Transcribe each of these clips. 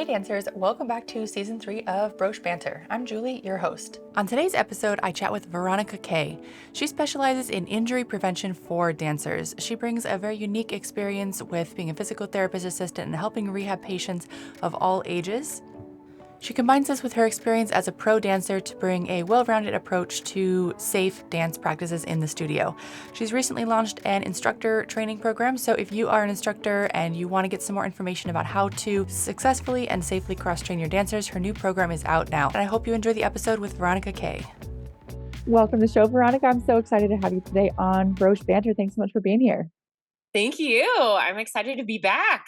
Hey dancers, welcome back to season 3 of Broche Banter. I'm Julie, your host. On today's episode, I chat with Veronica K. She specializes in injury prevention for dancers. She brings a very unique experience with being a physical therapist assistant and helping rehab patients of all ages. She combines this with her experience as a pro dancer to bring a well-rounded approach to safe dance practices in the studio. She's recently launched an instructor training program, so if you are an instructor and you want to get some more information about how to successfully and safely cross-train your dancers, her new program is out now. And I hope you enjoy the episode with Veronica K. Welcome to the show, Veronica. I'm so excited to have you today on Broche Banter. Thanks so much for being here. Thank you. I'm excited to be back.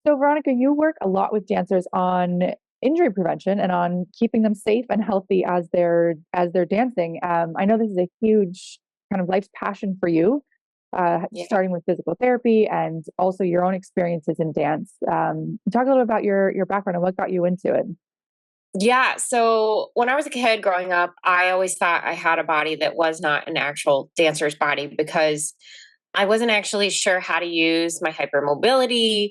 So, Veronica, you work a lot with dancers on injury prevention and on keeping them safe and healthy as they're dancing. I know this is a huge kind of life's passion for you, starting with physical therapy and also your own experiences in dance. Talk a little about your background and what got you into it. Yeah. So when I was a kid growing up, I always thought I had a body that was not an actual dancer's body because I wasn't actually sure how to use my hypermobility.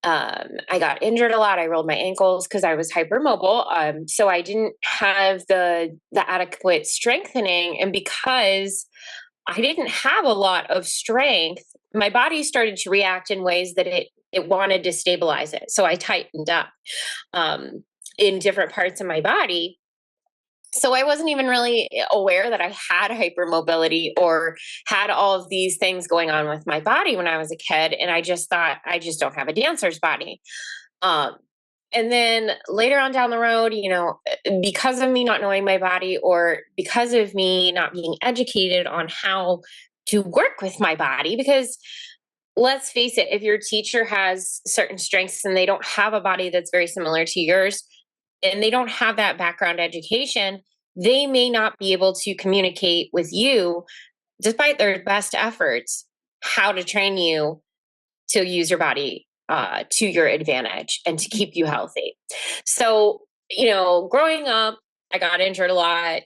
I got injured a lot. I rolled my ankles because I was hypermobile. So I didn't have the adequate strengthening. And because I didn't have a lot of strength, my body started to react in ways that it wanted to stabilize it. So I tightened up in different parts of my body. So I wasn't even really aware that I had hypermobility or had all of these things going on with my body when I was a kid. And I just thought, I just don't have a dancer's body. Um, and then later on down the road, because of me not knowing my body or because of me not being educated on how to work with my body, because let's face it, if your teacher has certain strengths and they don't have a body that's very similar to yours, and they don't have that background education, they may not be able to communicate with you, despite their best efforts, how to train you to use your body to your advantage and to keep you healthy. So, growing up, I got injured a lot.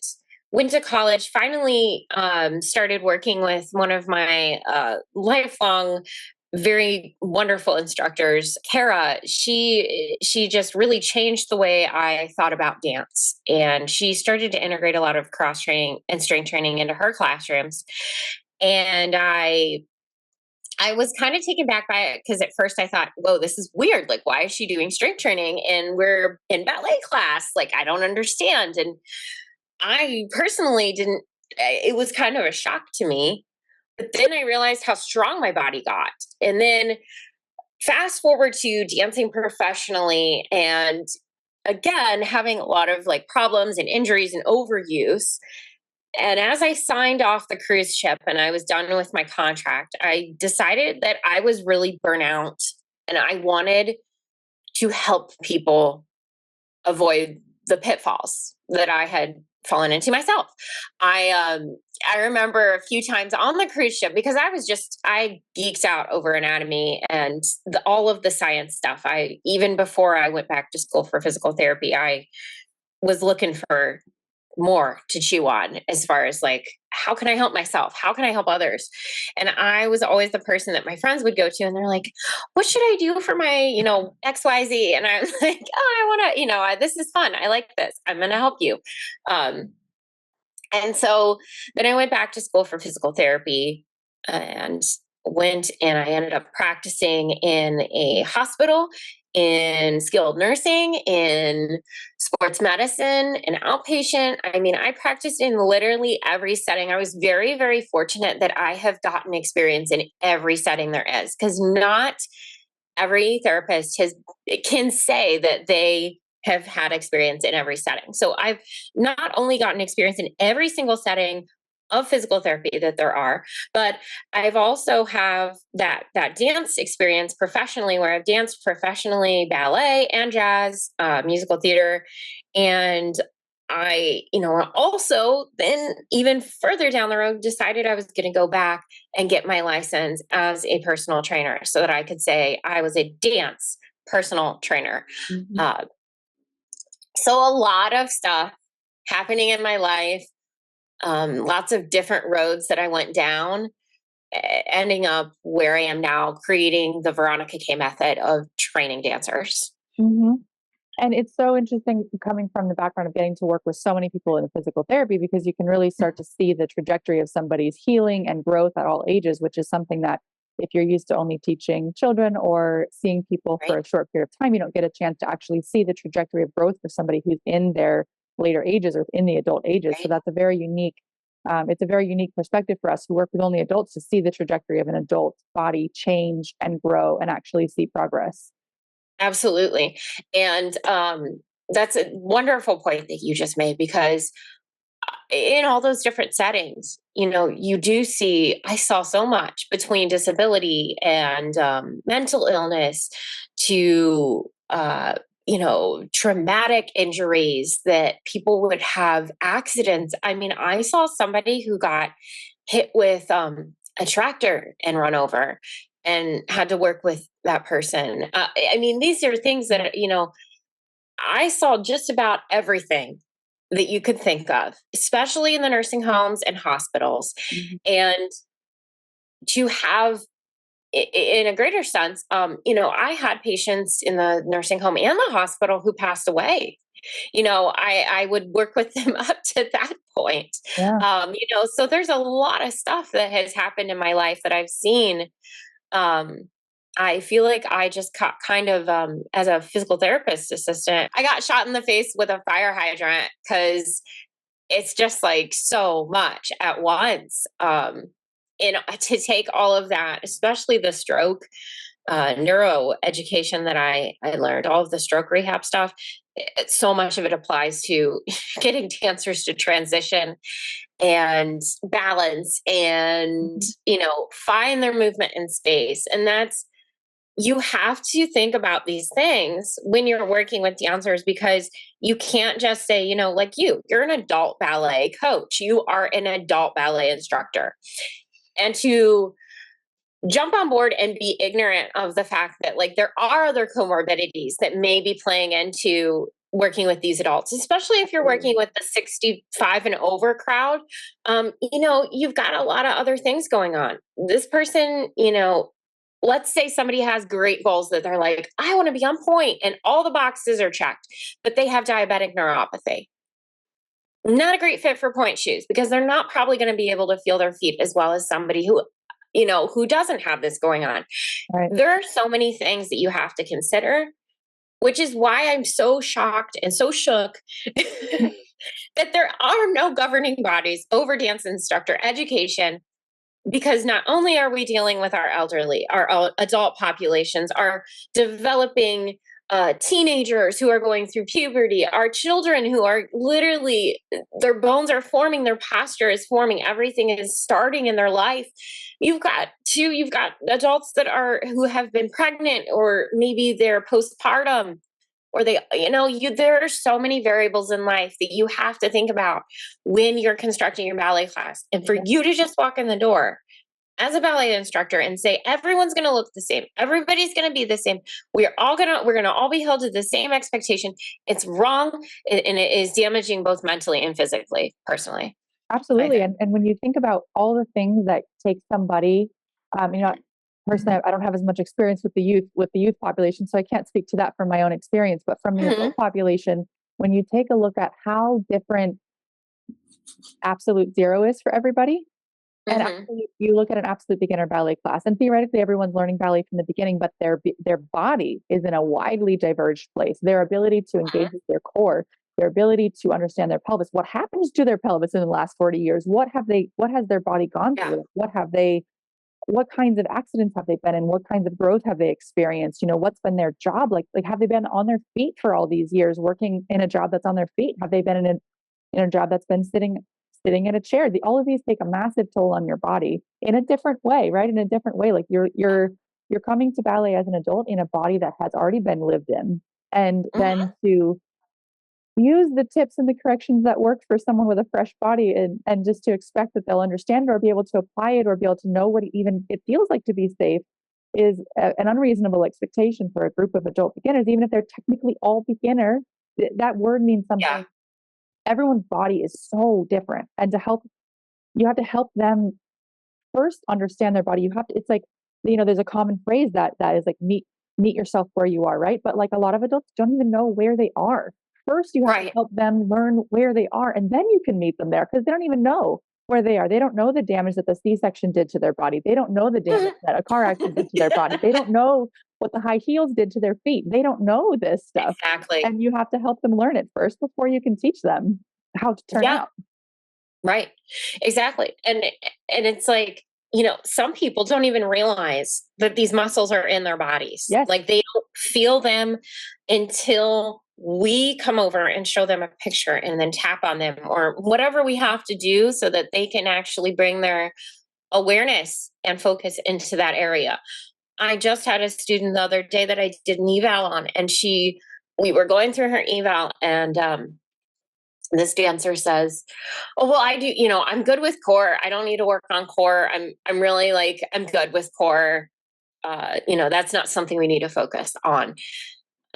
Went to college, finally started working with one of my lifelong very wonderful instructors, Kara. She just really changed the way I thought about dance, and she started to integrate a lot of cross training and strength training into her classrooms. And I was kind of taken back by it because at first I thought, whoa, this is weird. Like, why is she doing strength training and we're in ballet class? Like, I don't understand. And I personally didn't. It was kind of a shock to me. But then I realized how strong my body got. And then fast forward to dancing professionally and again having a lot of like problems and injuries and overuse. And as I signed off the cruise ship and I was done with my contract, I decided that I was really burnout and I wanted to help people avoid the pitfalls that I had fallen into myself. I remember a few times on the cruise ship because I geeked out over anatomy and all of the science stuff. Even before I went back to school for physical therapy, I was looking for more to chew on as far as like, how can I help myself? How can I help others? And I was always the person that my friends would go to and they're like, what should I do for my, XYZ? And I was like, oh, I want to, this is fun. I like this. I'm going to help you. And so then I went back to school for physical therapy and I ended up practicing in a hospital, in skilled nursing, in sports medicine, in outpatient. I mean, I practiced in literally every setting. I was very, very fortunate that I have gotten experience in every setting there is, because not every therapist can say that they have had experience in every setting. So I've not only gotten experience in every single setting of physical therapy that there are, but I've also have that dance experience professionally, where I've danced professionally ballet and jazz, musical theater. And I, also then even further down the road decided I was going to go back and get my license as a personal trainer so that I could say I was a dance personal trainer. Mm-hmm. So a lot of stuff happening in my life, lots of different roads that I went down, ending up where I am now, creating the Veronica K method of training dancers. hmm And it's so interesting coming from the background of getting to work with so many people in physical therapy, because you can really start to see the trajectory of somebody's healing and growth at all ages, which is something that if you're used to only teaching children or seeing people for Right. a short period of time, you don't get a chance to actually see the trajectory of growth for somebody who's in their later ages or in the adult ages. So Right. that's a very unique, it's a very unique perspective for us who work with only adults to see the trajectory of an adult body change and grow and actually see progress. Absolutely. And that's a wonderful point that you just made, because in all those different settings, you do see, I saw so much between disability and mental illness to, traumatic injuries that people would have accidents. I mean, I saw somebody who got hit with a tractor and run over and had to work with that person. I mean, these are things Yeah. that, I saw just about everything that you could think of, especially in the nursing homes and hospitals. Mhm. And to have, in a greater sense, I had patients in the nursing home and the hospital who passed away. I would work with them up to that point. Yeah. So there's a lot of stuff that has happened in my life that I've seen. um, I feel like I just got kind of, as a physical therapist assistant, I got shot in the face with a fire hydrant because it's just like so much at once. And to take all of that, especially the stroke neuro education that I learned, all of the stroke rehab stuff, so much of it applies to getting dancers to transition and balance and, Mhm. find their movement in space. And that's, you have to think about these things when you're working with dancers, because you can't just say, like, you're an adult ballet coach, you are an adult ballet instructor. And to jump on board and be ignorant of the fact that, like, there are other comorbidities that may be playing into working with these adults, especially if you're working with the 65 and over crowd. You've got a lot of other things going on. This person, let's say somebody has great goals that they're like, I want to be on point and all the boxes are checked, but they have diabetic neuropathy. Not a great fit for point shoes, because they're not probably going to be able to feel their feet as well as somebody who doesn't have this going on. Right. There are so many things that you have to consider, which is why I'm so shocked and so shook that there are no governing bodies over dance instructor education, because not only are we dealing with our elderly, our adult populations, our developing teenagers who are going through puberty, our children who are literally, their bones are forming, their posture is forming, everything is starting in their life. You've got adults that are, who have been pregnant, or maybe they're postpartum, or there are so many variables in life that you have to think about when you're constructing your ballet class. And for Yeah. you to just walk in the door as a ballet instructor and say everyone's going to look the same, everybody's going to be the same, we're going to all be held to the same expectation, it's wrong. And it is damaging both mentally and physically, personally, I Absolutely. think. And when you think about all the things that take somebody, personally, I don't have as much experience with the youth population, so I can't speak to that from my own experience. But from the Hmm. adult population, when you take a look at how different absolute zero is for everybody, and Hmm. actually you look at an absolute beginner ballet class, and theoretically everyone's learning ballet from the beginning, but their body is in a widely diverged place. Their ability to engage with their core, their ability to understand their pelvis, what happens to their pelvis in the last 40 years, what has their body gone Yeah. through, what kinds of accidents have they been in, what kinds of growth have they experienced, what's been their job like have they been on their feet for all these years working in a job that's on their feet, have they been in a job that's been sitting in a chair. All of these take a massive toll on your body in a different way, right? In a different way. Like you're coming to ballet as an adult in a body that has already been lived in. And Hmm. then to use the tips and the corrections that work for someone with a fresh body, and just to expect that they'll understand it or be able to apply it or be able to know what even it feels like to be safe is an unreasonable expectation for a group of adult beginners, even if they're technically all beginner. That word means Yeah. something. Everyone's body is so different, and you have to help them first understand their body. You have to, it's like, there's a common phrase that is like meet yourself where you are, right? But like a lot of adults don't even know where they are. First, you have to Right. help them learn where they are, and then you can meet them there because they don't even know where they are. They don't know the damage that the C-section did to their body. They don't know the damage that a car accident did to their body. They don't know what the high heels did to their feet. They don't know this stuff. Exactly. And you have to help them learn it first before you can teach them how to turn Yeah. out. Right. Exactly. And it's like, some people don't even realize that these muscles are in their bodies. Yes. Like they don't feel them until we come over and show them a picture and then tap on them or whatever we have to do so that they can actually bring their awareness and focus into that area. I just had a student the other day that I did an eval on, and we were going through her eval, and this dancer says, "Oh, well, I do, I'm good with core. I don't need to work on core. I'm really like, I'm good with core. That's not something we need to focus on."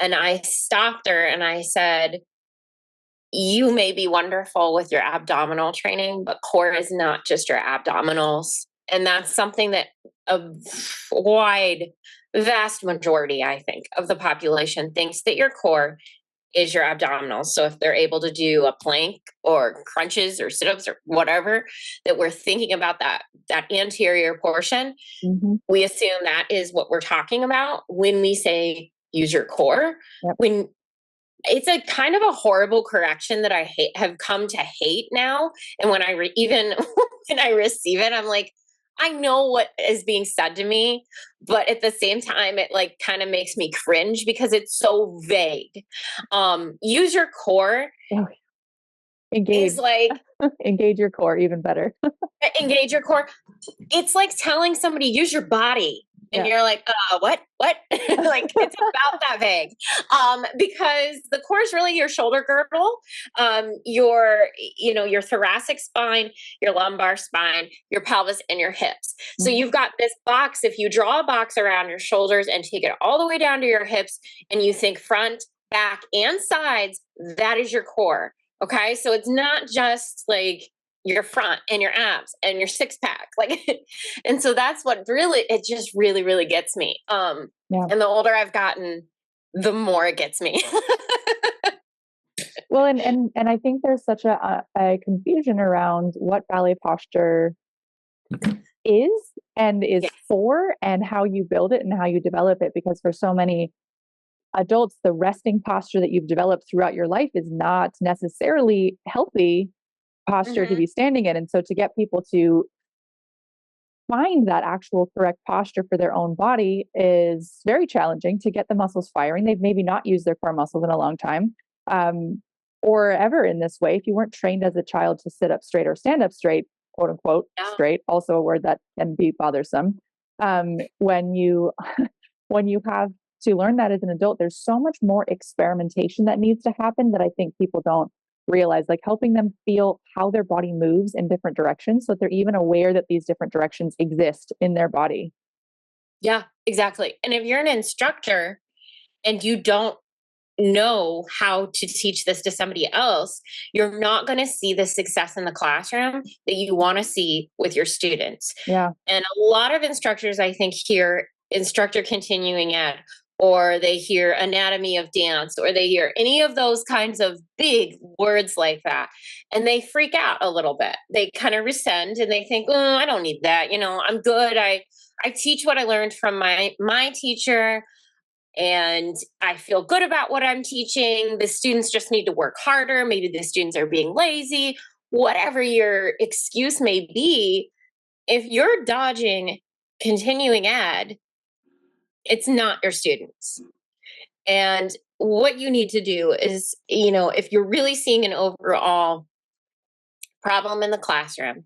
And I stopped her and I said, "You may be wonderful with your abdominal training, but core is not just your abdominals." And that's something that a wide, vast majority, I think, of the population thinks that your core is your abdominals. So if they're able to do a plank or crunches or sit-ups or whatever, that we're thinking about that anterior portion, Mm-hmm. we assume that is what we're talking about when we say use your core. Yep. When it's a kind of a horrible correction that I have come to hate now. And when even when I receive it, I'm like, I know what is being said to me, but at the same time, it like kind of makes me cringe because it's so vague. Use your core Oh, engage. is like Engage your core even better. engage your core. It's like telling somebody use your body. And Yeah. you're like, what? Like it's about that vague. Because the core is really your shoulder girdle, your thoracic spine, your lumbar spine, your pelvis, and your hips. So Mhm. you've got this box. If you draw a box around your shoulders and take it all the way down to your hips, and you think front, back, and sides, that is your core. Okay. So it's not just like your front and your abs and your six pack. Like, and so that's what it just really, really gets me. Yeah. And the older I've gotten, the more it gets me. Well, and I think there's such a confusion around what ballet posture is and is Yeah. for, and how you build it and how you develop it. Because for so many adults, the resting posture that you've developed throughout your life is not necessarily healthy posture to Mhm. be standing in. And so to get people to find that actual correct posture for their own body is very challenging to get the muscles firing. They've maybe not used their core muscles in a long time, um, or ever in this way. If you weren't trained as a child to sit up straight or stand up straight, quote unquote, Yeah. straight, also a word that can be bothersome. When you when you have to learn that as an adult, there's so much more experimentation that needs to happen that I think people don't realize, like helping them feel how their body moves in different directions so that they're even aware that these different directions exist in their body. Yeah, exactly. And if you're an instructor and you don't know how to teach this to somebody else, you're not going to see the success in the classroom that you want to see with your students. Yeah. And a lot of instructors, I think, hear instructor continuing ed, or they hear anatomy of dance, or they hear any of those kinds of big words like that. And they freak out a little bit. They kind of rescind and they think, oh, I don't need that. I'm good. I teach what I learned from my teacher, and I feel good about what I'm teaching. The students just need to work harder. Maybe the students are being lazy. Whatever your excuse may be, if you're dodging continuing ed, it's not your students. And what you need to do is, if you're really seeing an overall problem in the classroom,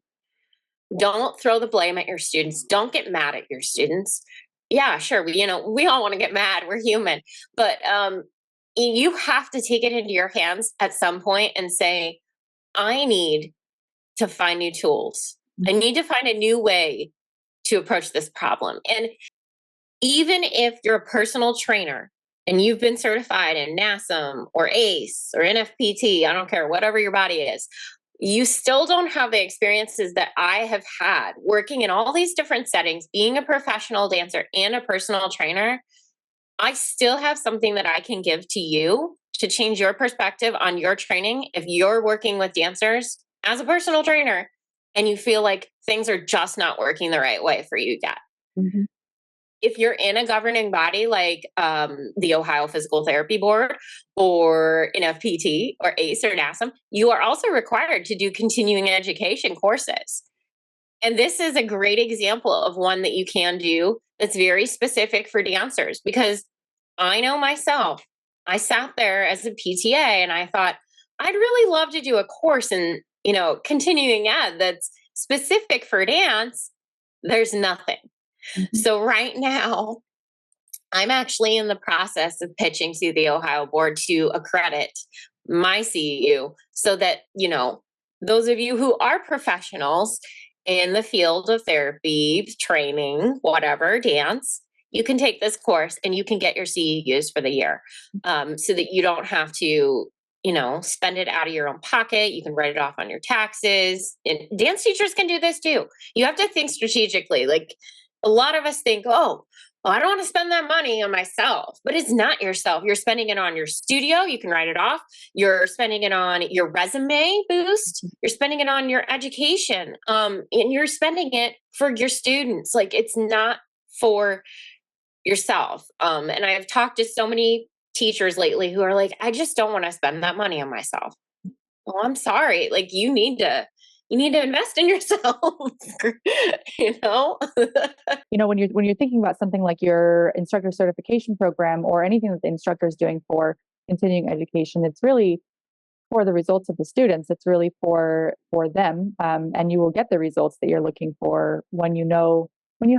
don't throw the blame at your students. Don't get mad at your students. Yeah, sure. We all want to get mad. We're human. But you have to take it into your hands at some point and say, I need to find new tools. I need to find a new way to approach this problem. And even if you're a personal trainer and you've been certified in NASM or ACE or NFPT, I don't care, whatever your body is, you still don't have the experiences that I have had working in all these different settings, being a professional dancer and a personal trainer. I still have something that I can give to you to change your perspective on your training. If you're working with dancers as a personal trainer and you feel like things are just not working the right way for you yet. Mm-hmm. If you're in a governing body like the Ohio Physical Therapy Board or NFPT or ACE or NASM, you are also required to do continuing education courses. And this is a great example of one that you can do that's very specific for dancers, because I know myself, I sat there as a PTA and I thought, I'd really love to do a course in, continuing ed that's specific for dance. There's nothing. Mm-hmm. So right now, I'm actually in the process of pitching to the Ohio board to accredit my CEU so that, those of you who are professionals in the field of therapy, training, whatever, dance, you can take this course and you can get your CEUs for the year, so that you don't have to, spend it out of your own pocket. You can write it off on your taxes. And dance teachers can do this too. You have to think strategically. Like, a lot of us think, oh, well, I don't want to spend that money on myself, but it's not yourself. You're spending it on your studio. You can write it off. You're spending it on your resume boost. You're spending it on your education. And you're spending it for your students. Like, it's not for yourself. And I've talked to so many teachers lately who are like, I just don't want to spend that money on myself. Well, I'm sorry. Like, you need to invest in yourself. you know? When you're thinking about something like your instructor certification program or anything that the instructor is doing for continuing education, it's really for the results of the students. It's really for them, and you will get the results that you're looking for when you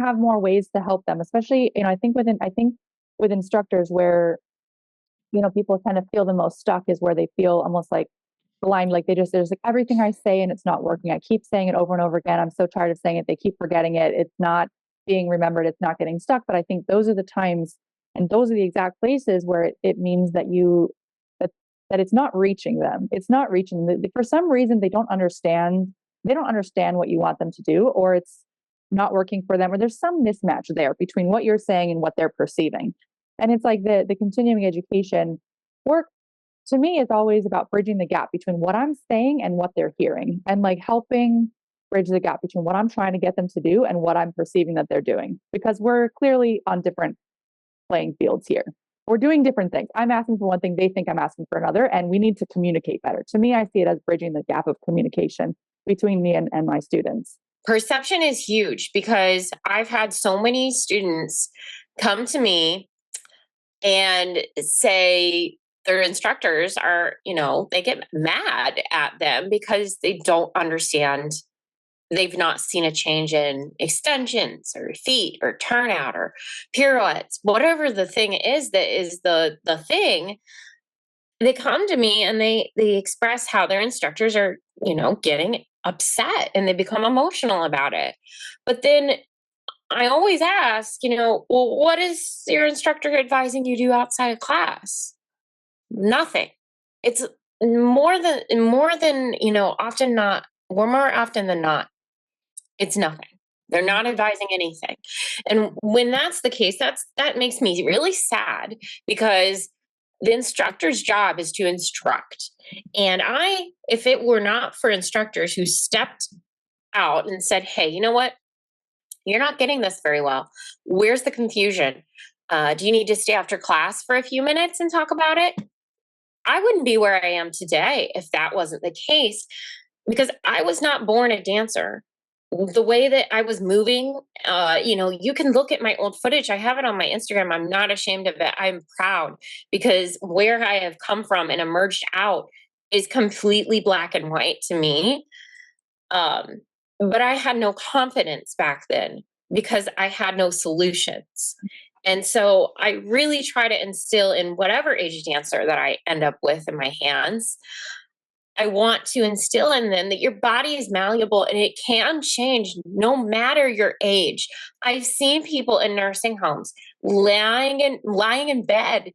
have more ways to help them. Especially, I think with instructors where people kind of feel the most stuck is where they feel almost like blind, like there's like everything I say and it's not working. I keep saying it over and over again. I'm so tired of saying it. They keep forgetting it. It's not being remembered. It's not getting stuck. But I think those are the times and those are the exact places where it means that that it's not reaching them. It's not reaching for some reason they don't understand. They don't understand what you want them to do, or it's not working for them, or there's some mismatch there between what you're saying and what they're perceiving. And it's like the continuing education work to me is always about bridging the gap between what I'm saying and what they're hearing, and like helping bridge the gap between what I'm trying to get them to do and what I'm perceiving that they're doing, because we're clearly on different playing fields here. We're doing different things. I'm asking for one thing, they think I'm asking for another, and we need to communicate better. To me, I see it as bridging the gap of communication between me and my students. Perception is huge, because I've had so many students come to me and say their instructors are, they get mad at them because they don't understand. They've not seen a change in extensions or feet or turnout or pirouettes, whatever the thing is that is the thing. They come to me and they express how their instructors are, getting upset, and they become emotional about it. But then I always ask, well, what is your instructor advising you do outside of class? Nothing. It's more than, often not, or more often than not, it's nothing. They're not advising anything. And when that's the case, that makes me really sad, because the instructor's job is to instruct. And if it were not for instructors who stepped out and said, hey, you know what? You're not getting this very well. Where's the confusion? Do you need to stay after class for a few minutes and talk about it? I wouldn't be where I am today if that wasn't the case, because I was not born a dancer. The way that I was moving, you can look at my old footage. I have it on my Instagram. I'm not ashamed of it. I'm proud, because where I have come from and emerged out is completely black and white to me. But I had no confidence back then because I had no solutions. And so I really try to instill in whatever age dancer that I end up with in my hands. I want to instill in them that your body is malleable and it can change no matter your age. I've seen people in nursing homes lying in bed,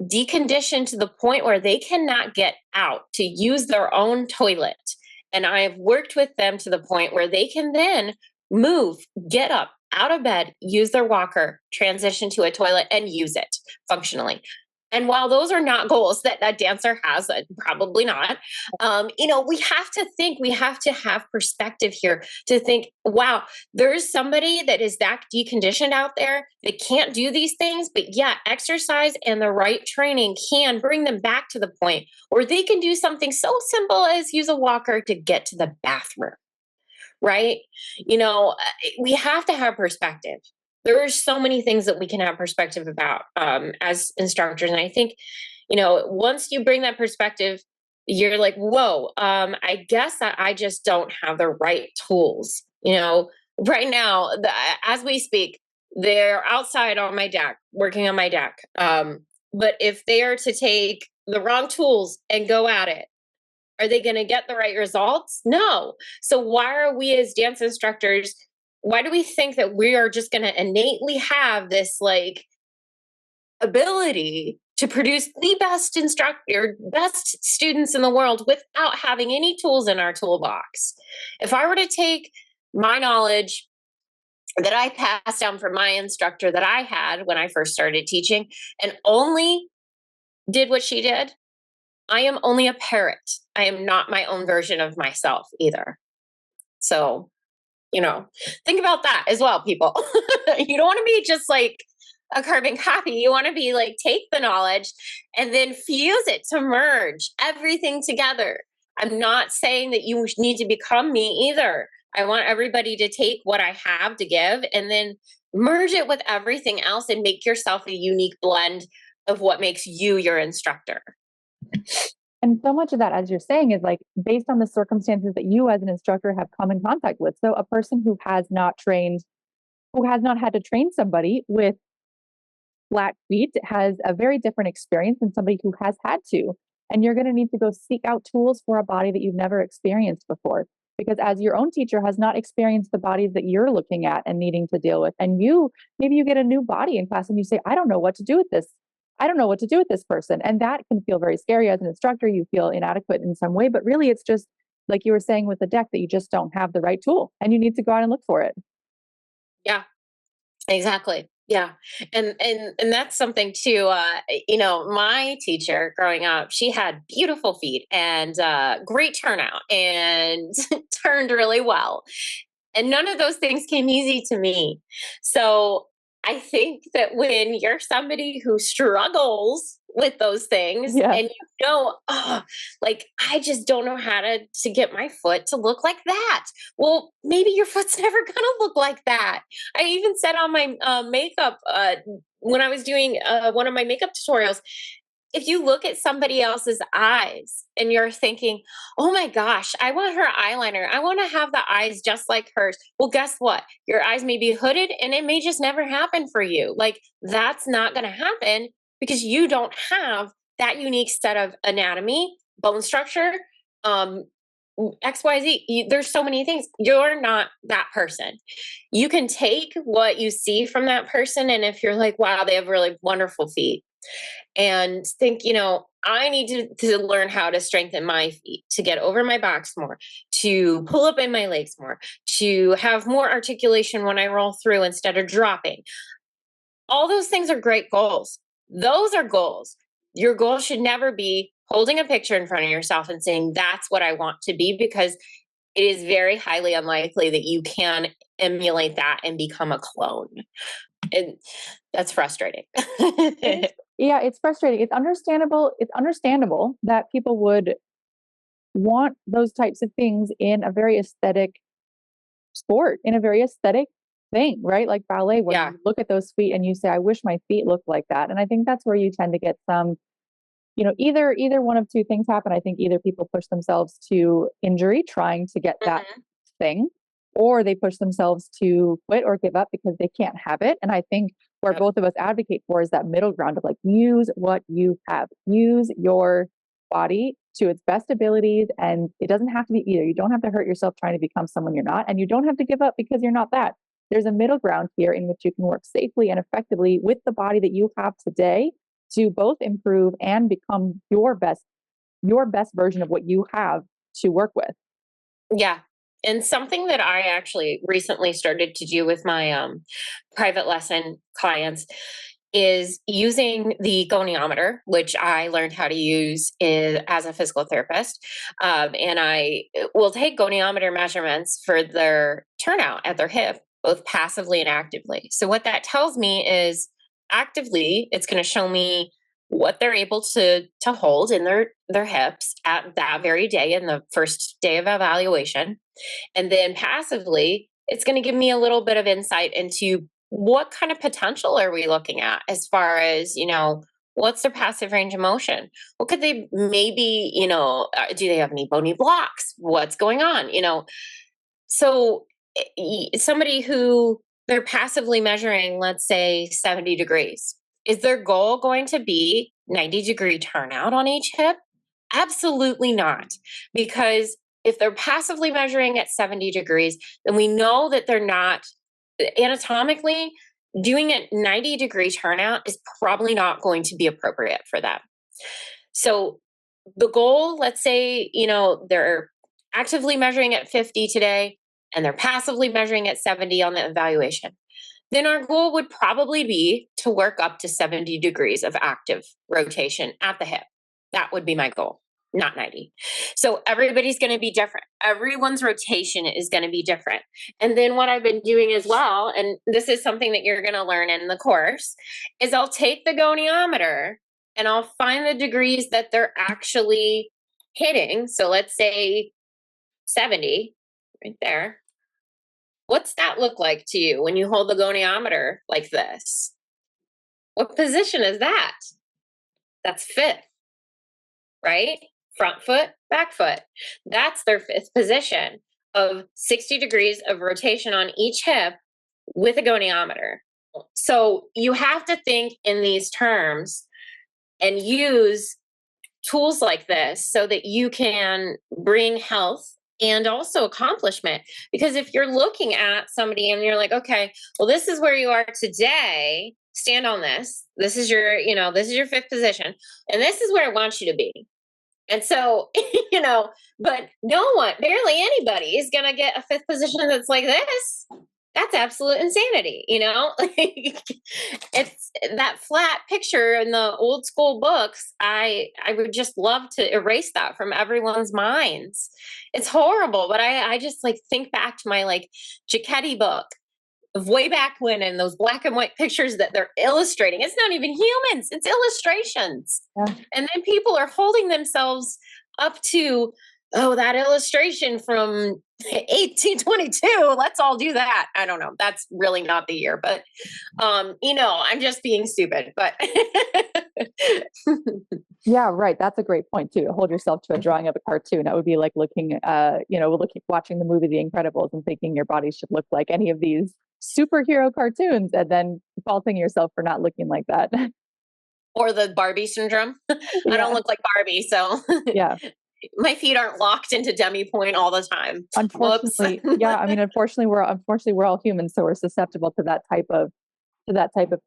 deconditioned to the point where they cannot get out to use their own toilet. And I have worked with them to the point where they can then move, get up, out of bed, use their walker, transition to a toilet, and use it functionally. And while those are not goals that a dancer has, probably not, we have to think, we have to have perspective here to think, wow, there's somebody that is that deconditioned out there that can't do these things, but yeah, exercise and the right training can bring them back to the point where they can do something so simple as use a walker to get to the bathroom, right? We have to have perspective. There are so many things that we can have perspective about as instructors. And I think, once you bring that perspective, you're like, whoa, I guess that I just don't have the right tools. Right now, as we speak, they're outside on my deck, working on my deck. But if they are to take the wrong tools and go at it, are they going to get the right results? No. So why are we as dance instructors, why do we think that we are just going to innately have this ability to produce the best instructor, best students in the world without having any tools in our toolbox? If I were to take my knowledge that I passed down from my instructor that I had when I first started teaching and only did what she did, I am only a parrot. I am not my own version of myself either. So, think about that as well, people. You don't want to be just like a carbon copy. You want to be like, take the knowledge and then fuse it to merge everything together. I'm not saying that you need to become me either. I want everybody to take what I have to give and then merge it with everything else and make yourself a unique blend of what makes you your instructor. And so much of that, as you're saying, is like based on the circumstances that you as an instructor have come in contact with. So a person who has not had to train somebody with flat feet has a very different experience than somebody who has had to. And you're going to need to go seek out tools for a body that you've never experienced before. Because as your own teacher has not experienced the bodies that you're looking at and needing to deal with. And maybe you get a new body in class and you say, I don't know what to do with this. I don't know what to do with this person. And that can feel very scary as an instructor. You feel inadequate in some way, but really it's just like you were saying with the deck that you just don't have the right tool and you need to go out and look for it. Yeah, exactly. Yeah. And that's something too. My teacher growing up, she had beautiful feet and great turnout and turned really well. And none of those things came easy to me. So I think that when you're somebody who struggles with those things Yeah. and I just don't know how to get my foot to look like that. Well, maybe your foot's never going to look like that. I even said on my makeup, when I was doing one of my makeup tutorials, if you look at somebody else's eyes and you're thinking, oh my gosh, I want her eyeliner. I want to have the eyes just like hers. Well, guess what? Your eyes may be hooded and it may just never happen for you. Like that's not going to happen because you don't have that unique set of anatomy, bone structure, XYZ. There's so many things. You're not that person. You can take what you see from that person. And if you're like, wow, they have really wonderful feet, and think, I need to learn how to strengthen my feet, to get over my box more, to pull up in my legs more, to have more articulation when I roll through instead of dropping. All those things are great goals. Those are goals. Your goal should never be holding a picture in front of yourself and saying, that's what I want to be, because it is very highly unlikely that you can emulate that and become a clone. And that's frustrating. Yeah, it's frustrating. It's understandable. It's understandable that people would want those types of things in a very aesthetic sport, in a very aesthetic thing, right? Like ballet, where Yeah. you look at those feet and you say, I wish my feet looked like that. And I think that's where you tend to get some, either one of two things happen. I think either people push themselves to injury trying to get that thing, or they push themselves to quit or give up because they can't have it. And I think where both of us advocate for is that middle ground of like, use what you have, use your body to its best abilities. And it doesn't have to be either. You don't have to hurt yourself trying to become someone you're not. And you don't have to give up because you're not that. There's a middle ground here in which you can work safely and effectively with the body that you have today to both improve and become your best version of what you have to work with. Yeah, And something that I actually recently started to do with my private lesson clients is using the goniometer, which I learned how to use as a physical therapist. And I will take goniometer measurements for their turnout at their hip, both passively and actively. So what that tells me is actively, it's going to show me what they're able to hold in their hips at that very day in the first day of evaluation. And then passively, it's going to give me a little bit of insight into what kind of potential are we looking at as far as, what's their passive range of motion? What could they maybe, do they have any bony blocks? What's going on? So somebody who they're passively measuring, let's say 70 degrees, is their goal going to be 90-degree turnout on each hip? Absolutely not. Because if they're passively measuring at 70 degrees, then we know that they're not anatomically doing a 90-degree turnout is probably not going to be appropriate for them. So the goal, let's say, they're actively measuring at 50 today and they're passively measuring at 70 on the evaluation. Then our goal would probably be to work up to 70 degrees of active rotation at the hip. That would be my goal, not 90. So everybody's going to be different. Everyone's rotation is going to be different. And then what I've been doing as well, and this is something that you're going to learn in the course, is I'll take the goniometer and I'll find the degrees that they're actually hitting. So let's say 70 right there. What's that look like to you when you hold the goniometer like this? What position is that? That's fifth, right? Front foot, back foot. That's their fifth position of 60 degrees of rotation on each hip with a goniometer. So you have to think in these terms and use tools like this so that you can bring health and also accomplishment. Because if you're looking at somebody and you're like, okay, well, this is where you are today, stand on this. This is your, this is your fifth position. And this is where I want you to be. And so, but no one, barely anybody is going to get a fifth position that's like this. That's absolute insanity, it's that flat picture in the old school books. I would just love to erase that from everyone's minds. It's horrible, but I just think back to my Giacchetti book of way back when, and those black and white pictures that they're illustrating. It's not even humans, it's illustrations. Yeah. And then people are holding themselves up to, that illustration from 1822. Let's all do that. I don't know. That's really not the year, but, I'm just being stupid, but. Yeah, right. That's a great point too. Hold yourself to a drawing of a cartoon. That would be like looking, watching the movie The Incredibles and thinking your body should look like any of these superhero cartoons and then faulting yourself for not looking like that. Or the Barbie syndrome. I don't look like Barbie, so yeah. My feet aren't locked into demi point all the time. Unfortunately, yeah. I mean, unfortunately, we're all humans, so we're susceptible to that type of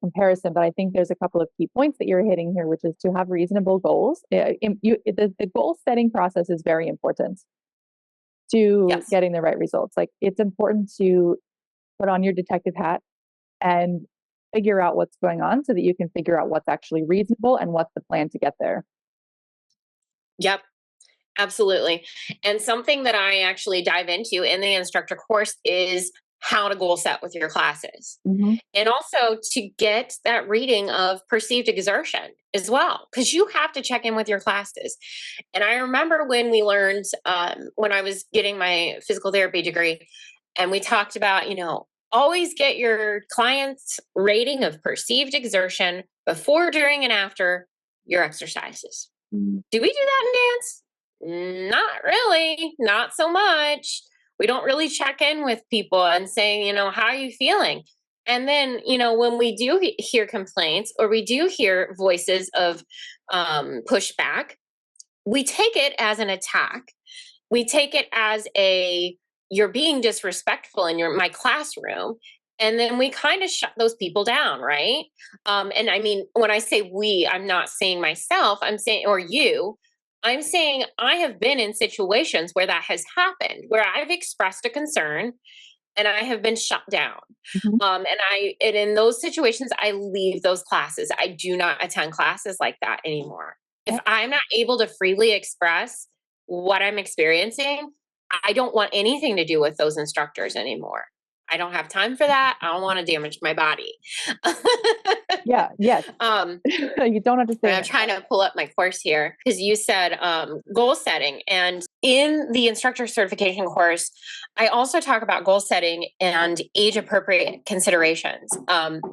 comparison. But I think there's a couple of key points that you're hitting here, which is to have reasonable goals. The goal setting process is very important to getting the right results. It's important to put on your detective hat and figure out what's going on so that you can figure out what's actually reasonable and what's the plan to get there. Yep. Absolutely. And something that I actually dive into in the instructor course is how to goal set with your classes. Mm-hmm. And also to get that reading of perceived exertion as well, because you have to check in with your classes. And I remember when we learned, when I was getting my physical therapy degree, and we talked about, always get your client's rating of perceived exertion before, during, and after your exercises. Mm-hmm. Do we do that in dance? Not really, not so much. We don't really check in with people and saying, how are you feeling? And then, when we do hear complaints or we do hear voices of pushback, we take it as an attack. We take it as you're being disrespectful in my classroom. And then we kind of shut those people down, right? And I mean, when I say we, I'm not saying myself, I'm saying, or you. I'm saying I have been in situations where that has happened, where I've expressed a concern and I have been shut down. Mhm. And in those situations, I leave those classes. I do not attend classes like that anymore. If Yeah. I'm not able to freely express what I'm experiencing, I don't want anything to do with those instructors anymore. I don't have time for that. I don't want to damage my body. Yeah. Yes. um, You don't have to say I'm that. trying to pull up my course here because you said goal setting. And in the instructor certification course, I also talk about goal setting and age appropriate considerations.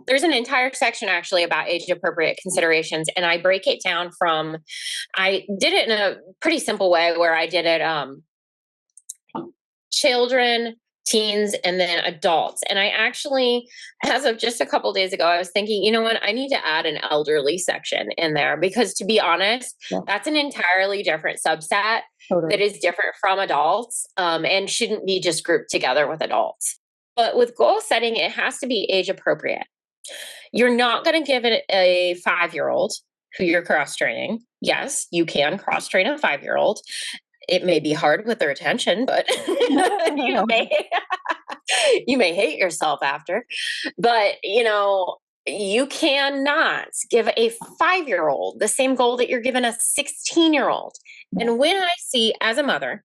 There's an entire section actually about age appropriate considerations. And I break it down I did it in a pretty simple way where I did it children, teens, and then adults. And I actually, as of just a couple days ago, I was thinking, you know what, I need to add an elderly section in there because, to be honest, Yeah. that's an entirely different subset Totally. that is different from adults, and shouldn't be just grouped together with adults. But with goal setting, it has to be age appropriate. You're not going to give it a 5-year-old who you're cross training. Yes, you can cross train a 5-year-old. It may be hard with their attention, but you may you may hate yourself after. But you cannot give a 5-year-old the same goal that you're giving a 16-year-old. And when I see, as a mother,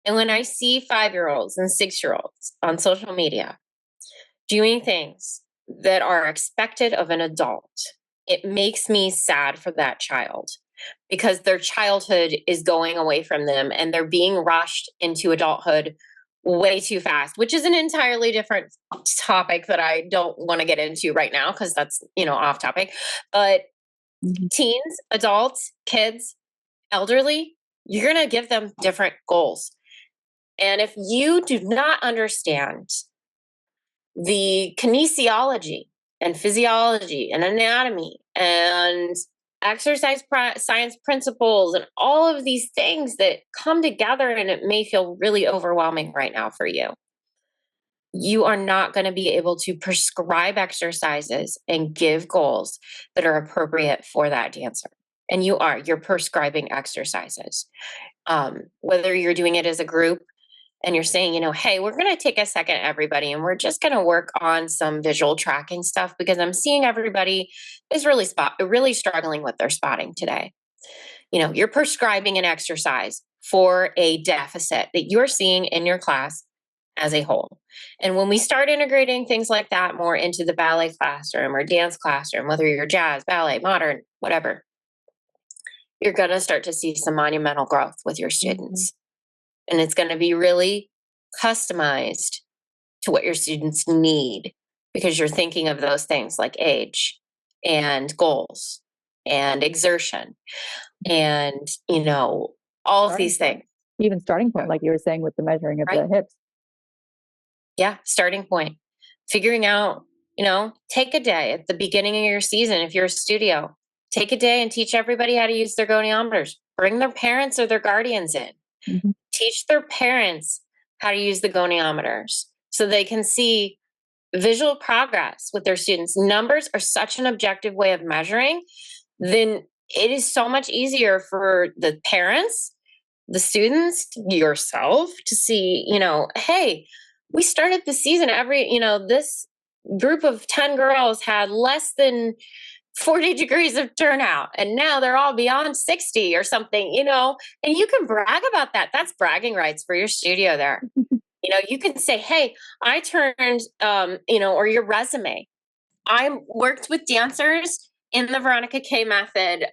and when I see 5-year-olds and 6-year-olds on social media doing things that are expected of an adult, it makes me sad for that child because their childhood is going away from them and they're being rushed into adulthood way too fast, which is an entirely different topic that I don't want to get into right now because that's, off topic. But Mhm. teens, adults, kids, elderly, you're going to give them different goals. And if you do not understand the kinesiology and physiology and anatomy and science principles and all of these things that come together, and it may feel really overwhelming right now for you, you are not going to be able to prescribe exercises and give goals that are appropriate for that dancer. And you're prescribing exercises, whether you're doing it as a group and you're saying, hey, we're going to take a second, everybody, and we're just going to work on some visual tracking stuff because I'm seeing everybody is really struggling with their spotting today. You're prescribing an exercise for a deficit that you're seeing in your class as a whole. And when we start integrating things like that more into the ballet classroom or dance classroom, whether you're jazz, ballet, modern, whatever, you're going to start to see some monumental growth with your students. And it's going to be really customized to what your students need because you're thinking of those things like age and goals and exertion and, all of these things. Even starting point, like you were saying with the measuring of Right. the hips. Yeah, starting point. Figuring out, take a day at the beginning of your season if you're a studio. Take a day and teach everybody how to use their goniometers. Bring their parents or their guardians in. Mhm. Teach their parents how to use the goniometers so they can see visual progress with their students. Numbers are such an objective way of measuring, then it is so much easier for the parents, the students, yourself to see, hey, we started the season this group of 10 girls had less than 40 degrees of turnout and now they're all beyond 60 or something, and you can brag about that. That's bragging rights for your studio there. You can say, hey, I turned, or your resume. I worked with dancers in the Veronica K method,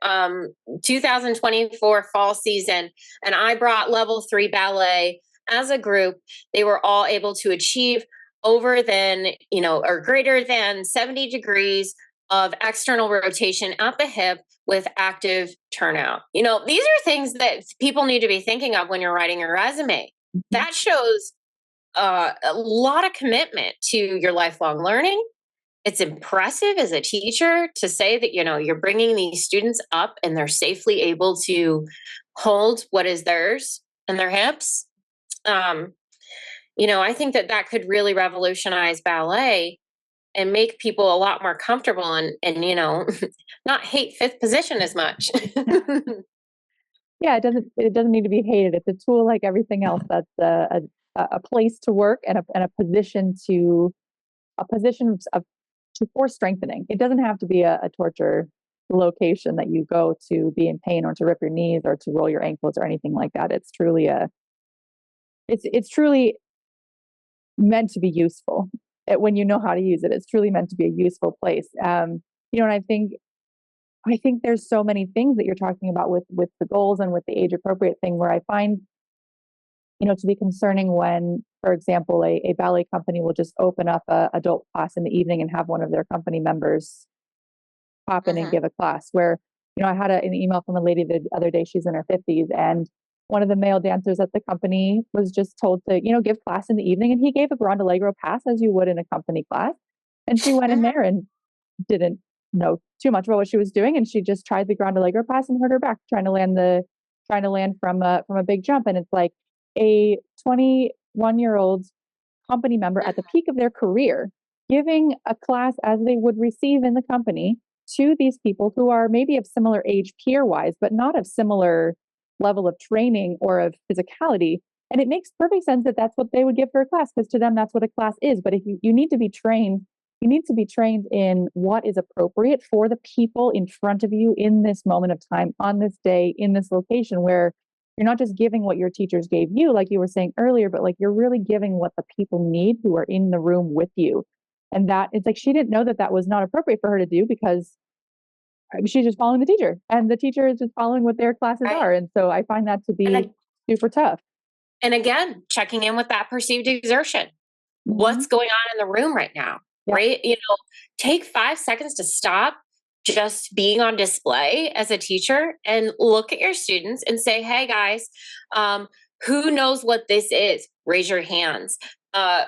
2024 fall season, and I brought level 3 ballet as a group. They were all able to achieve over than, or greater than 70 degrees of external rotation at the hip with active turnout. These are things that people need to be thinking of when you're writing your resume. That shows a lot of commitment to your lifelong learning. It's impressive as a teacher to say that, you're bringing these students up and they're safely able to hold what is theirs in their hips. I think that could really revolutionize ballet and make people a lot more comfortable and not hate fifth position as much. Yeah, it doesn't need to be hated. It's a tool like everything else. That's a place to work and a position for strengthening. It doesn't have to be a torture location that you go to be in pain or to rip your knees or to roll your ankles or anything like that. It's truly meant to be useful. When you know how to use it, it's truly meant to be a useful place. And I think there's so many things that you're talking about with the goals and with the age appropriate thing where I find, to be concerning when, for example, a ballet company will just open up a adult class in the evening and have one of their company members pop in and Mhm. give a class where, I had an email from a lady the other day, she's in her 50s, and one of the male dancers at the company was just told to, give class in the evening, and he gave a Grand Allegro pass as you would in a company class. And she went in Mhm. there and didn't know too much about what she was doing, and she just tried the Grand Allegro pass and hurt her back trying to land from a big jump. And it's like a 21-year-old company member at the peak of their career giving a class as they would receive in the company to these people who are maybe of similar age peer wise, but not of similar level of training or of physicality. And it makes perfect sense that that's what they would give for a class, because to them that's what a class is. But if you need to be trained, you need to be trained in what is appropriate for the people in front of you in this moment of time, on this day, in this location, where you're not just giving what your teachers gave you, like you were saying earlier, but like you're really giving what the people need who are in the room with you. And that it's like she didn't know that that was not appropriate for her to do, because she's just following the teacher, and the teacher is just following what their classes Right. are. And so I find that to And, be super tough. and again, checking in with that perceived exertion. Mhm. What's going on in the room right now? Yeah. Right? Take 5 seconds to stop just being on display as a teacher and look at your students and say, hey guys, um, who knows what this is? Raise your hands. Uh,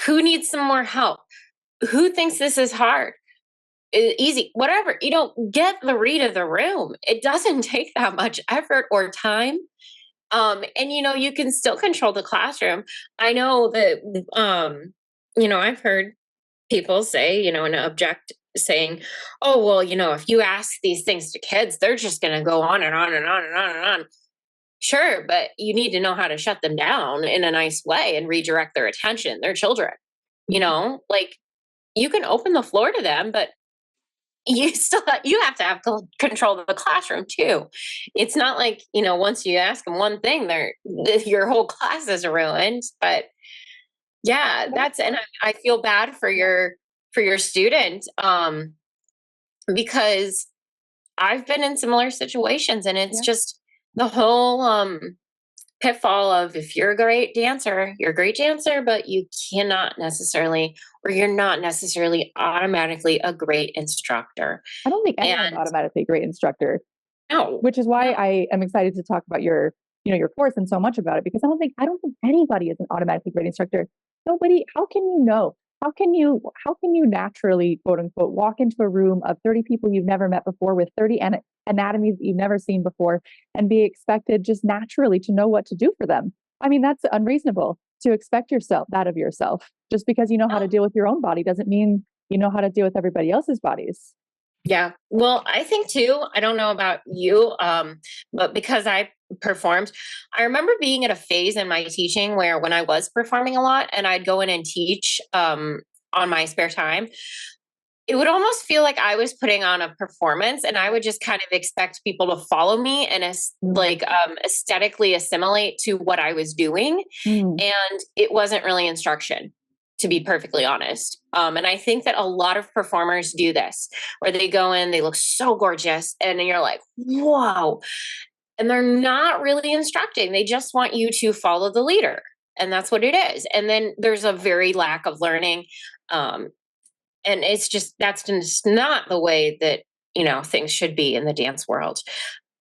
who needs some more help? Who thinks this is hard? Easy, whatever. Get the read of the room. It doesn't take that much effort or time. And you can still control the classroom. I know that I've heard people say, and object, saying, oh, well, if you ask these things to kids, they're just going to go on and on and on and on and on. Sure, but you need to know how to shut them down in a nice way and redirect their attention. They're children, like you can open the floor to them, but you have to have control of the classroom too. It's not like, once you ask them one thing, your whole class is ruined. But yeah, and I feel bad for your student, because I've been in similar situations, and it's Yeah. just the whole pitfall of, if you're a great dancer, you're a great dancer, but you're not necessarily automatically a great instructor. I don't think And anyone's automatically a great instructor, no, which is why no, I am excited to talk about your course and so much about it, because I don't think anybody is an automatically great instructor. Nobody. How can you know? How can you naturally, quote unquote, walk into a room of 30 people you've never met before with 30 anatomies that you've never seen before and be expected just naturally to know what to do for them? I mean, that's unreasonable to expect that of yourself. Just because you know how to no. deal with your own body doesn't mean you know how to deal with everybody else's bodies. Yeah. Well, I think too, I don't know about you, but because I performed, I remember being at a phase in my teaching where, when I was performing a lot and I'd go in and teach on my spare time, it would almost feel like I was putting on a performance, and I would just kind of expect people to follow me and Mm. aesthetically assimilate to what I was doing. Mm. And it wasn't really instruction, to be perfectly honest. And I think that a lot of performers do this, where they go in, they look so gorgeous, and then you're like, whoa. And they're not really instructing. They just want you to follow the leader. And that's what it is. And then there's a very lack of learning. Um, and that's just not the way that, things should be in the dance world.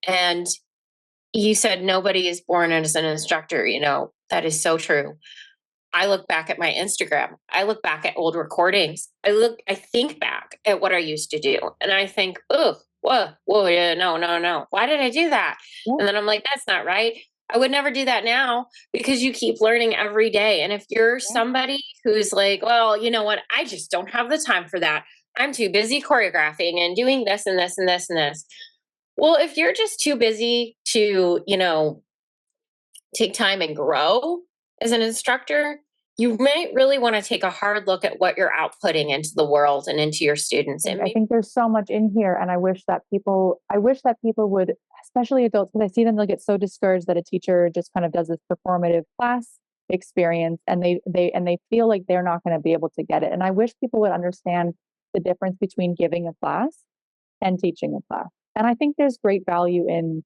And you said nobody is born as an instructor. That is so true. I look back at my Instagram. I look back at old recordings. I think back at what I used to do, and I think, oh, whoa, yeah, no, no, no. Why did I do that? Yeah. And then I'm like, that's not right. I would never do that now, because you keep learning every day. And if you're Yeah. somebody who's like, well, you know what? I just don't have the time for that. I'm too busy choreographing and doing this and this and this and this. Well, if you're just too busy to, take time and grow as an instructor, you might really want to take a hard look at what you're outputting into the world and into your students. And I think there's so much in here, and I wish that people would, especially adults, because I see them, they'll get so discouraged that a teacher just kind of does this performative class experience, and they feel like they're not going to be able to get it. And I wish people would understand the difference between giving a class and teaching a class. And I think there's great value in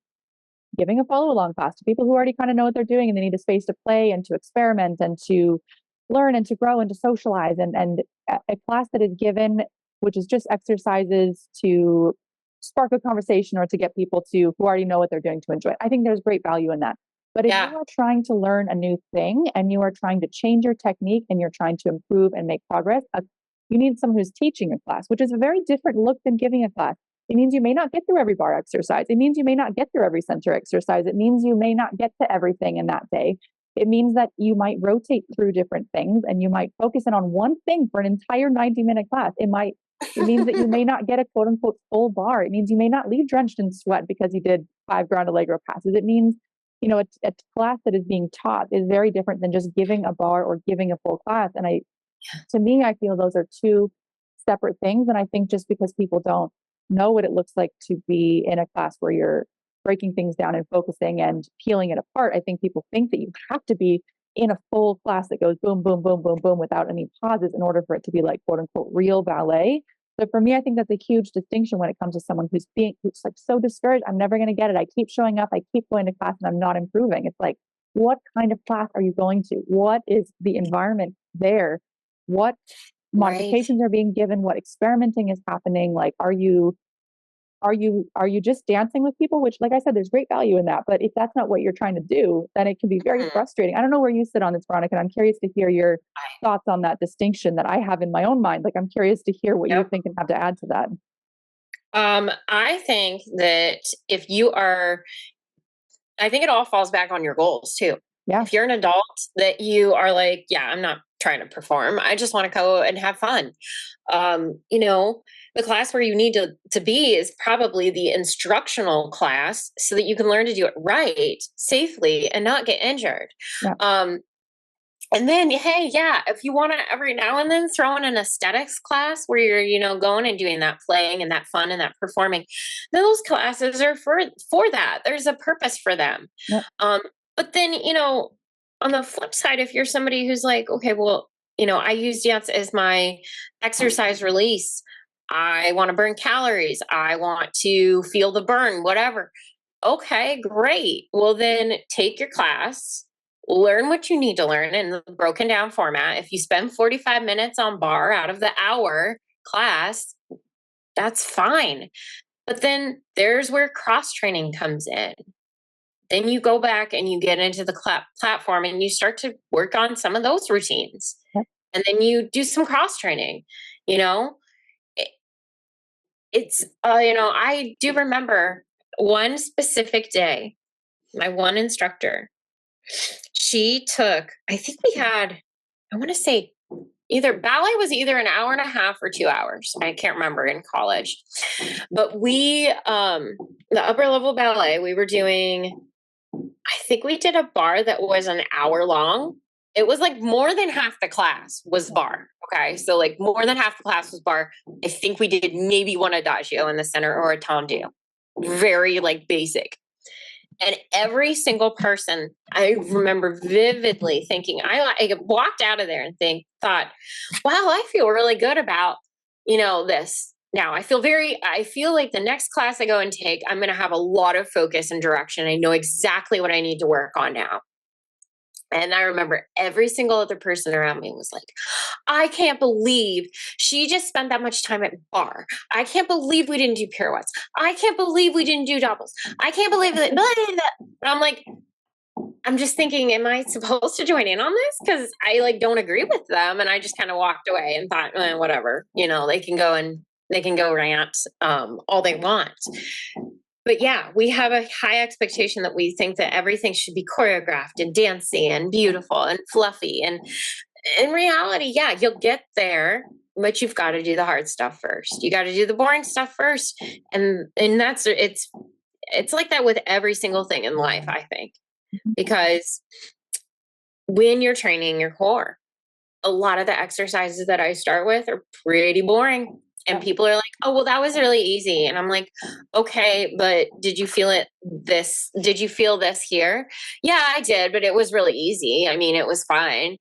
giving a follow along class to people who already kind of know what they're doing and they need a space to play and to experiment and to learn and to grow and to socialize. And a class that is given, which is just exercises to spark a conversation or to get people to who already know what they're doing to enjoy it. I think there's great value in that. But if you are trying to learn a new thing and you are trying to change your technique and you're trying to improve and make progress, you need someone who's teaching a class, which is a very different look than giving a class. It means you may not get through every bar exercise. It means you may not get through every center exercise. It means you may not get to everything in that day. It means that you might rotate through different things and you might focus in on one thing for an entire 90-minute class. It means that you may not get a quote unquote full bar. It means you may not leave drenched in sweat because you did 5 ground allegro passes. It means, a class that is being taught is very different than just giving a bar or giving a full class. And to me, I feel those are two separate things. And I think just because people don't know what it looks like to be in a class where you're breaking things down and focusing and peeling it apart, I think people think that you have to be in a full class that goes boom, boom, boom, boom, boom without any pauses in order for it to be like quote unquote real ballet. So for me, I think that's a huge distinction when it comes to someone who's like so discouraged. I'm never going to get it. I keep showing up. I keep going to class and I'm not improving. It's like, what kind of class are you going to? What is the environment there? What modifications are being given? What experimenting is happening? Like, are you just dancing with people? Which, like I said, there's great value in that. But if that's not what you're trying to do, then it can be very frustrating. I don't know where you sit on this, Veronica, and I'm curious to hear your thoughts on that distinction that I have in my own mind. Like, I'm curious to hear what you think and have to add to that. I think that I think it all falls back on your goals too. Yeah. If you're an adult that you are like, I'm not trying to perform. I just want to go and have fun. The class where you need to be is probably the instructional class so that you can learn to do it right, safely, and not get injured. Yeah. And then, hey, if you want to every now and then throw in an aesthetics class where you're, going and doing that playing and that fun and that performing, then those classes are for that. There's a purpose for them. Yeah. But then, on the flip side, if you're somebody who's like, okay, well, I use dance as my exercise release. I want to burn calories. I want to feel the burn, whatever. Okay, great. Well, then take your class, learn what you need to learn in the broken down format. If you spend 45 minutes on bar out of the hour class, that's fine. But then there's where cross training comes in. Then you go back and you get into the platform and you start to work on some of those routines. Yep. And then you do some cross training, It's, I do remember one specific day, my one instructor, she took, I think we had, I want to say ballet was either an hour and a half or 2 hours. I can't remember in college, but the upper level ballet, we were doing, I think we did a bar that was an hour long. It was like more than half the class was bar. Okay. So like more than half the class was bar. I think we did maybe one adagio in the center or a tendu. Very like basic. And every single person, I remember vividly thinking, I walked out of there and thought, wow, I feel really good about, this. Now I feel like the next class I go and take, I'm going to have a lot of focus and direction. I know exactly what I need to work on now. And I remember every single other person around me was like, I can't believe she just spent that much time at bar. I can't believe we didn't do pirouettes. I can't believe we didn't do doubles. I can't believe that. And I'm like, I'm just thinking, am I supposed to join in on this? Because I don't agree with them. And I just kind of walked away and thought, whatever, they can go rant all they want. But we have a high expectation that we think that everything should be choreographed and dancey and beautiful and fluffy. And in reality, you'll get there, but you've got to do the hard stuff first. You got to do the boring stuff first. And it's like that with every single thing in life, I think, because when you're training your core, a lot of the exercises that I start with are pretty boring. And people are like, oh, well, that was really easy. And I'm like, okay, but did you feel this? Did you feel this here? Yeah, I did, but it was really easy. I mean, it was fine.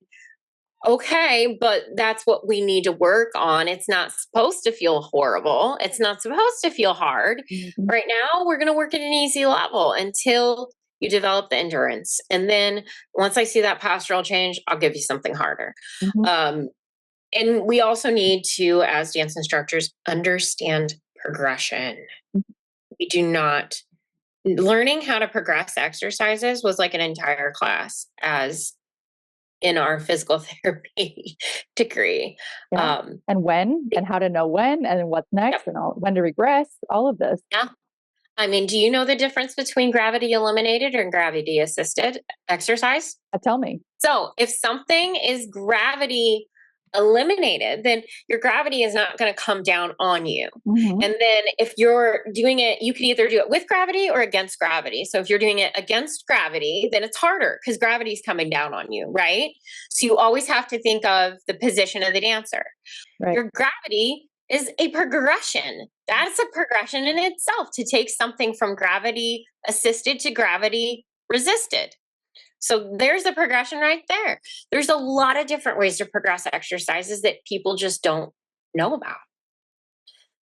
Okay, but that's what we need to work on. It's not supposed to feel horrible. It's not supposed to feel hard. Mm-hmm. Right now, we're going to work at an easy level until you develop the endurance. And then once I see that postural change, I'll give you something harder. Mm-hmm. And we also need to, as dance instructors, understand progression. We do not, learning how to progress exercises was like an entire class as in our physical therapy degree. Yeah. And when, and how to know when, and what's next, Yep. and when to regress, all of this. Yeah. I mean, do you know the difference between gravity eliminated and gravity assisted exercise? Tell me. So if something is gravity eliminated, then your gravity is not going to come down on you. Mm-hmm. And then if you're doing it, you can either do it with gravity or against gravity. So if you're doing it against gravity, then it's harder because gravity is coming down on you, right? So you always have to think of the position of the dancer. Right. Your gravity is a progression. That's a progression in itself to take something from gravity assisted to gravity resisted. So there's the progression right there. There's a lot of different ways to progress exercises that people just don't know about.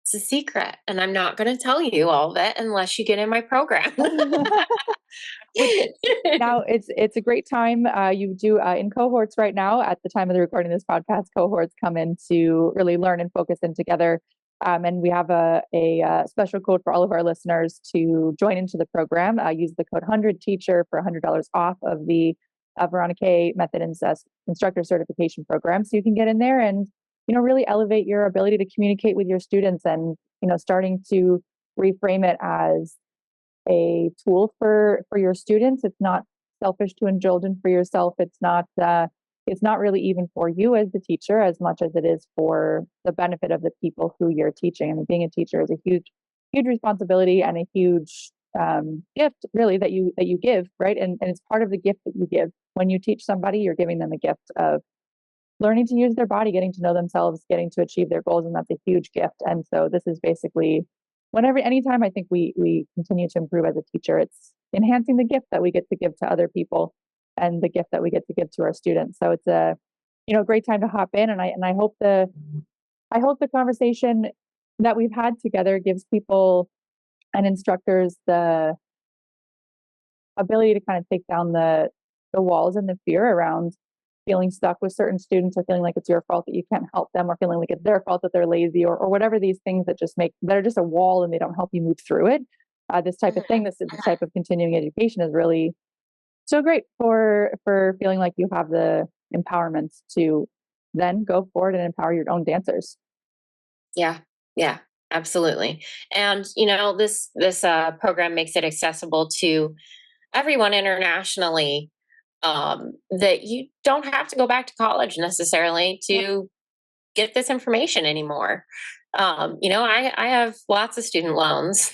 It's a secret, and I'm not going to tell you all of it unless you get in my program. Now it's a great time. You do in cohorts right now. At the time of the recording of this podcast, cohorts come in to really learn and focus in together. And we have a special code for all of our listeners to join into the program. Use the code 100Teacher for $100 off of the Veronica K Method and Instructor Certification Program. So you can get in there and really elevate your ability to communicate with your students, and starting to reframe it as a tool for your students. It's not selfish to indulge in for yourself. It's not really even for you as the teacher as much as it is for the benefit of the people who you're teaching. I mean, being a teacher is a huge responsibility and a huge gift, really, that you give, right? And it's part of the gift that you give. When you teach somebody, you're giving them a gift of learning to use their body, getting to know themselves, getting to achieve their goals, and that's a huge gift. And so this is basically anytime I think we continue to improve as a teacher, it's enhancing the gift that we get to give to other people and the gift that we get to give to our students. So it's a great time to hop in, and I hope the conversation that we've had together gives people and instructors the ability to kind of take down the walls and the fear around feeling stuck with certain students, or feeling like it's your fault that you can't help them, or feeling like it's their fault that they're lazy, or whatever these things that are just a wall and they don't help you move through it. This type of thing, this type of continuing education is really so great for feeling like you have the empowerment to then go forward and empower your own dancers. Yeah, absolutely. And this program makes it accessible to everyone internationally. That you don't have to go back to college necessarily to get this information anymore. I have lots of student loans,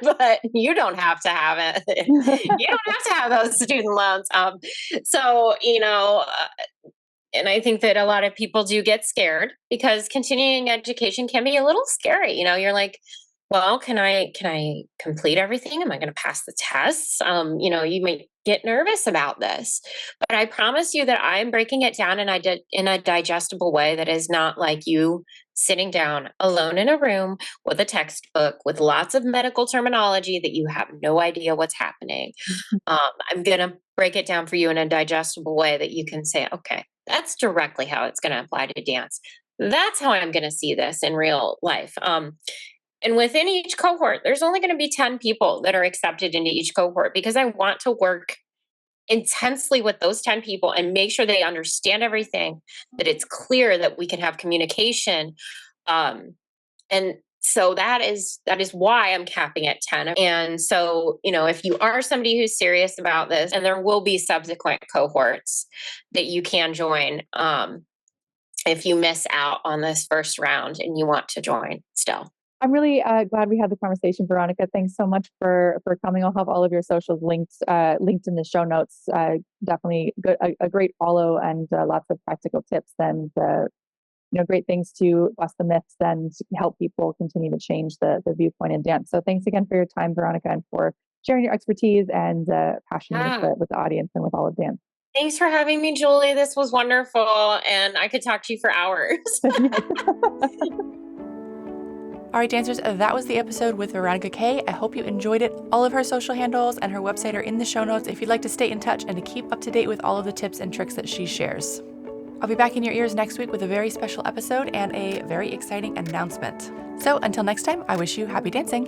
but you don't have to have it. You don't have to have those student loans. So, and I think that a lot of people do get scared because continuing education can be a little scary. You're like, well, can I complete everything? Am I going to pass the tests? You may get nervous about this, but I promise you that I'm breaking it down in a digestible way that is not like you sitting down alone in a room with a textbook with lots of medical terminology that you have no idea what's happening. I'm going to break it down for you in a digestible way that you can say, okay, that's directly how it's going to apply to dance. That's how I'm going to see this in real life. And within each cohort, there's only going to be 10 people that are accepted into each cohort because I want to work intensely with those 10 people and make sure they understand everything, that it's clear that we can have communication. And so that is why I'm capping at 10. And so, if you are somebody who's serious about this, and there will be subsequent cohorts that you can join if you miss out on this first round and you want to join still. I'm really glad we had the conversation, Veronica. Thanks so much for coming. I'll have all of your socials linked in the show notes. Definitely a great follow and lots of practical tips and great things to bust the myths and help people continue to change the viewpoint in dance. So thanks again for your time, Veronica, and for sharing your expertise and passion with the audience and with all of dance. Thanks for having me, Julie. This was wonderful, and I could talk to you for hours. All right, dancers, that was the episode with Veronica K. I hope you enjoyed it. All of her social handles and her website are in the show notes if you'd like to stay in touch and to keep up to date with all of the tips and tricks that she shares. I'll be back in your ears next week with a very special episode and a very exciting announcement. So until next time, I wish you happy dancing.